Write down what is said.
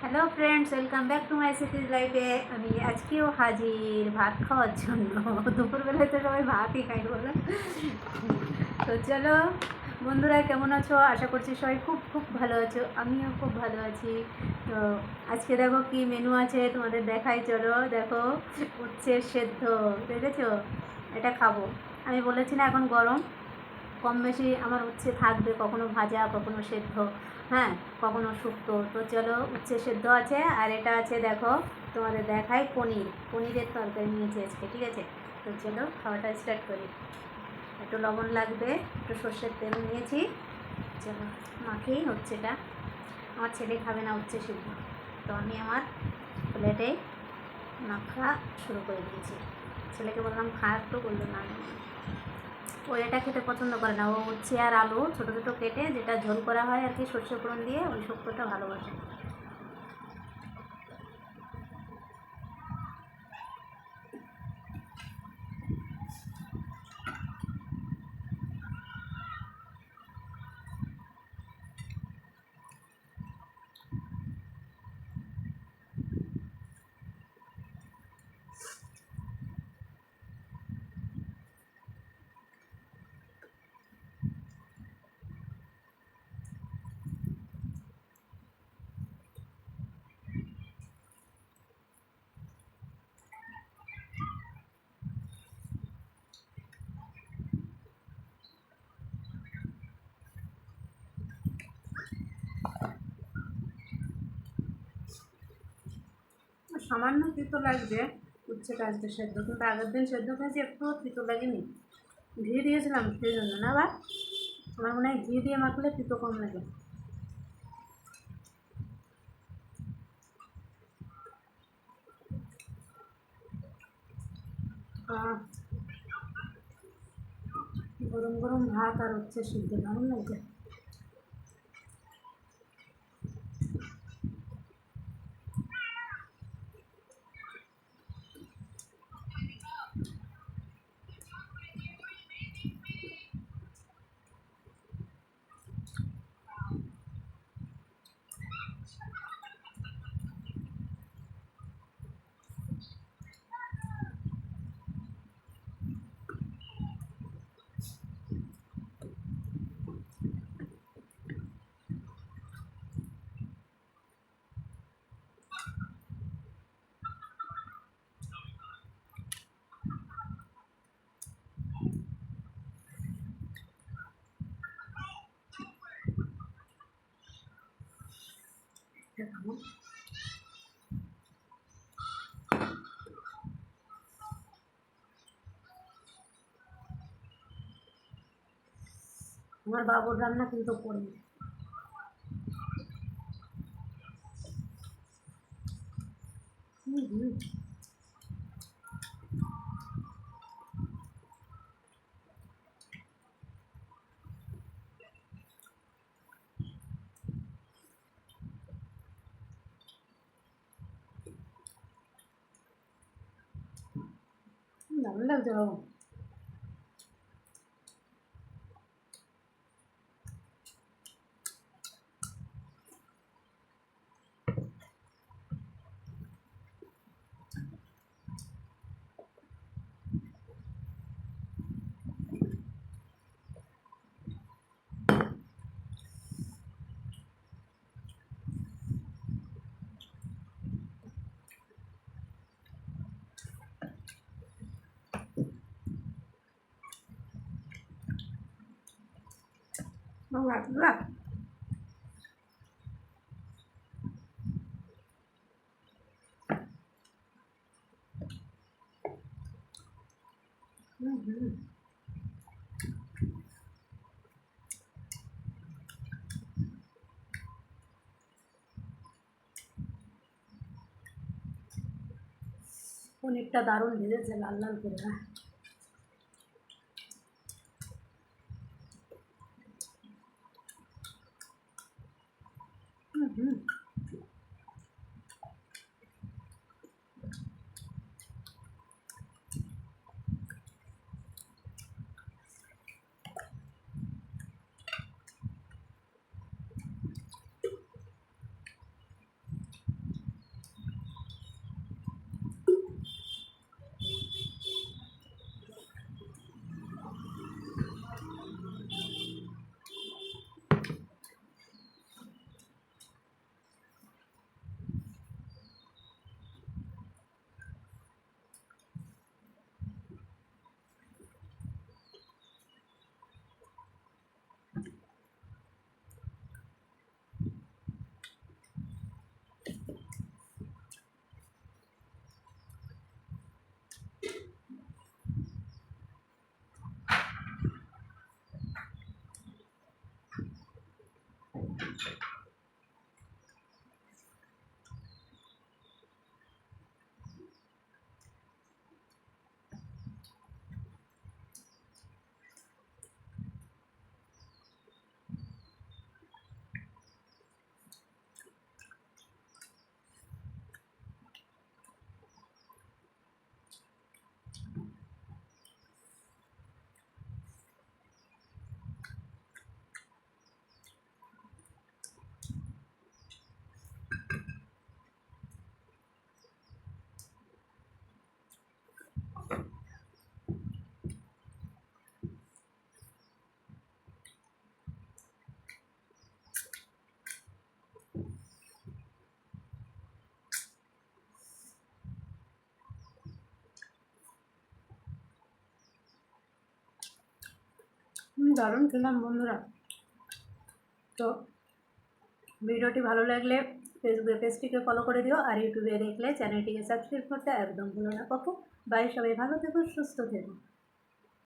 Hello friends, welcome back to my সিটিজ লাইফে। আমি আজকেও হাজির ভাত খাওয়ার জন্য। দুপুরবেলায় তো সবাই ভাতই খাই বলো। তো চলো বন্ধুরা, কেমন আছো? আশা করছি সবাই খুব খুব ভালো আছো, আমিও খুব ভালো আছি। তো আজকে দেখো কি মেনু আছে তোমাদের দেখাই, চলো দেখো। উচ্ছে সেদ্ধ, দেখেছো? এটা খাবো। আমি বলেছি না এখন গরম, কম বেশি আমার উচ্ছে থাকবে, কখনো ভাজা কখনো সেদ্ধ, হ্যাঁ, কখনো শুক্তো। তো চলো, উচ্ছে সেদ্ধ আছে আর এটা আছে দেখো, তোমাদের দেখাই পনিরের তরকারি নিয়েছি আজকে, ঠিক আছে? তো চলো খাওয়াটা স্টার্ট করি। একটু লবণ লাগবে, একটু সর্ষের তেল নিয়েছি। চলো মাখেই উচ্ছেটা। আমার ছেলে খাবে না উচ্ছে সিদ্ধ, তো আমি আমার প্লেটে মাখা শুরু করে দিয়েছি। ছেলেকে বললাম খা একটু, বললো না না। ও এটা খেতে পছন্দ করে না, ও উচ্ছে আর আলু ছোটো ছোটো কেটে যেটা ঝোল করা হয় আর কি সর্ষে ফোড়ন দিয়ে, ওই শুক্তোটা ভালোবাসে। সামান্য তিতো লাগবে উচ্ছেটা আজকে সেদ্ধ, কিন্তু আগের দিন সেদ্ধ খেয়েছি, একটু তিতো লাগেনি। ঘি দিয়েছিলাম সেই জন্য না, বা আমার মনে হয় ঘি দিয়ে মাখলে তিতো কম লাগে। গরম গরম ভাত আর উচ্ছে সিদ্ধ দারুণ লাগছে। আমার বাবুর রান্না কিন্তু করি। দারুণ লাগছে বাবু। বাবু রাখবা? পনিরটা দারুণ ভেজেছে লাল লাল করে, হ্যাঁ। দারুণ খেলাম বন্ধুরা। তো ভিডিওটি ভালো লাগলে ফেসবুকে পেজটিকে ফলো করে দিও, আর ইউটিউবে দেখলে চ্যানেলটিকে সাবস্ক্রাইব করতে একদম ভুলো না। ওকে, বাই, সবাই ভালো থেকো, সুস্থ থেকো।